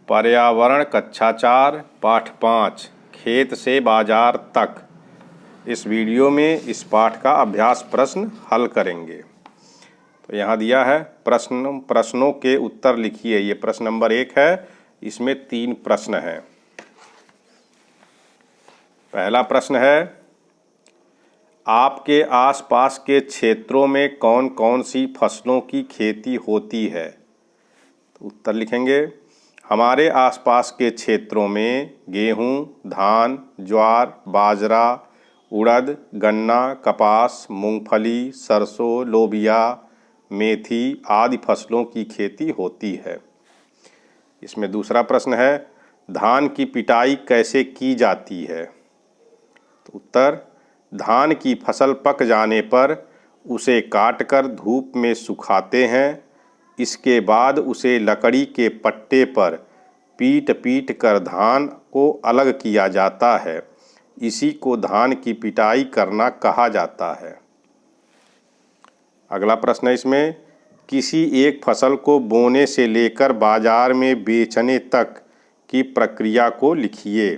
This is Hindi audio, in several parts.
पर्यावरण कक्षा 4 पाठ 5 खेत से बाजार तक। इस वीडियो में इस पाठ का अभ्यास प्रश्न हल करेंगे। तो यहाँ दिया है प्रश्नों के उत्तर लिखिए। ये प्रश्न नंबर 1 है, इसमें 3 प्रश्न हैं। पहला प्रश्न है, आपके आसपास के क्षेत्रों में कौन कौन सी फसलों की खेती होती है? तो उत्तर लिखेंगे, हमारे आसपास के क्षेत्रों में गेहूं, धान, ज्वार, बाजरा, उड़द, गन्ना, कपास, मूंगफली, सरसों, लोबिया, मेथी आदि फसलों की खेती होती है। इसमें दूसरा प्रश्न है, धान की पिटाई कैसे की जाती है? तो उत्तर, धान की फसल पक जाने पर उसे काटकर धूप में सुखाते हैं। इसके बाद उसे लकड़ी के पट्टे पर पीट कर धान को अलग किया जाता है। इसी को धान की पिटाई करना कहा जाता है। अगला प्रश्न है इसमें, किसी एक फसल को बोने से लेकर बाजार में बेचने तक की प्रक्रिया को लिखिए।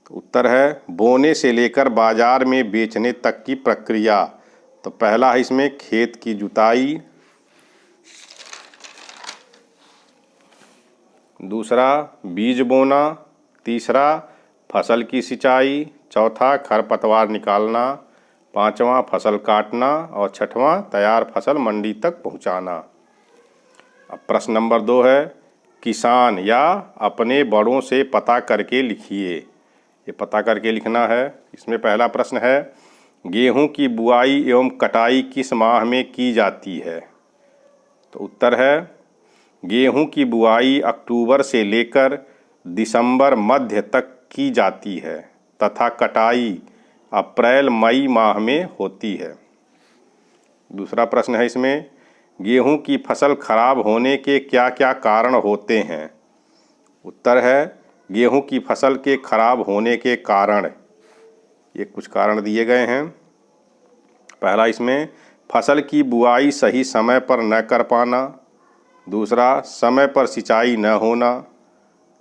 तो उत्तर है, बोने से लेकर बाजार में बेचने तक की प्रक्रिया। तो पहला है इसमें खेत की जुताई, दूसरा बीज बोना, तीसरा फसल की सिंचाई, चौथा खरपतवार निकालना, पांचवा फसल काटना और छठवां तैयार फसल मंडी तक पहुंचाना। अब प्रश्न नंबर 2 है, किसान या अपने बड़ों से पता करके लिखिए। ये पता करके लिखना है। इसमें पहला प्रश्न है, गेहूं की बुआई एवं कटाई किस माह में की जाती है? तो उत्तर है, गेहूं की बुआई अक्टूबर से लेकर दिसंबर मध्य तक की जाती है तथा कटाई अप्रैल मई माह में होती है। दूसरा प्रश्न है इसमें, गेहूं की फसल खराब होने के क्या क्या कारण होते हैं? उत्तर है, गेहूं की फसल के खराब होने के कारण, ये कुछ कारण दिए गए हैं। पहला इसमें, फसल की बुआई सही समय पर न कर पाना, दूसरा समय पर सिंचाई न होना,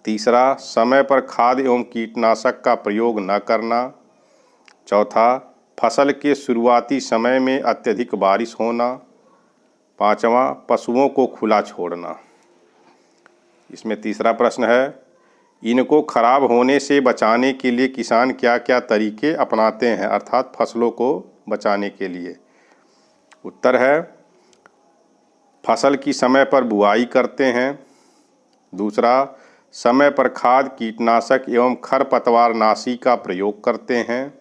तीसरा समय पर खाद एवं कीटनाशक का प्रयोग न करना, चौथा फसल के शुरुआती समय में अत्यधिक बारिश होना, पांचवा पशुओं को खुला छोड़ना। इसमें तीसरा प्रश्न है, इनको खराब होने से बचाने के लिए किसान क्या क्या तरीके अपनाते हैं, अर्थात फसलों को बचाने के लिए? उत्तर है, फसल की समय पर बुआई करते हैं, दूसरा समय पर खाद कीटनाशक एवं खरपतवार नाशी का प्रयोग करते हैं,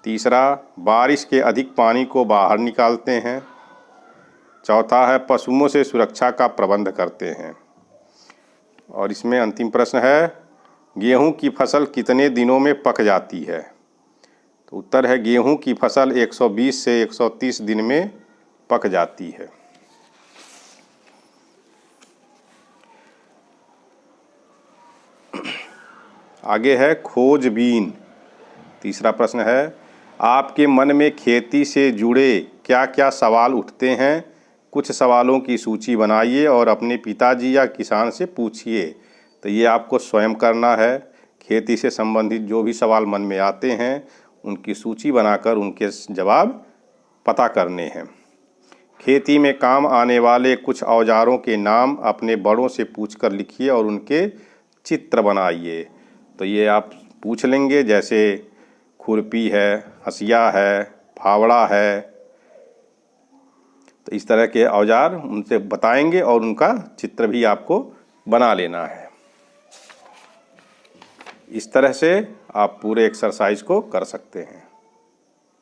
तीसरा बारिश के अधिक पानी को बाहर निकालते हैं, चौथा है पशुओं से सुरक्षा का प्रबंध करते हैं। और इसमें अंतिम प्रश्न है, गेहूं की फसल कितने दिनों में पक जाती है? तो उत्तर है, गेहूं की फसल 120 से 130 दिन में पक जाती है। आगे है खोजबीन। तीसरा प्रश्न है, आपके मन में खेती से जुड़े क्या क्या सवाल उठते हैं? कुछ सवालों की सूची बनाइए और अपने पिताजी या किसान से पूछिए। तो ये आपको स्वयं करना है। खेती से संबंधित जो भी सवाल मन में आते हैं उनकी सूची बनाकर उनके जवाब पता करने हैं। खेती में काम आने वाले कुछ औजारों के नाम अपने बड़ों से पूछकर लिखिए और उनके चित्र बनाइए। तो ये आप पूछ लेंगे, जैसे खुरपी है, हंसिया है, फावड़ा है। तो इस तरह के औजार उनसे बताएंगे और उनका चित्र भी आपको बना लेना है। इस तरह से आप पूरे एक्सरसाइज को कर सकते हैं।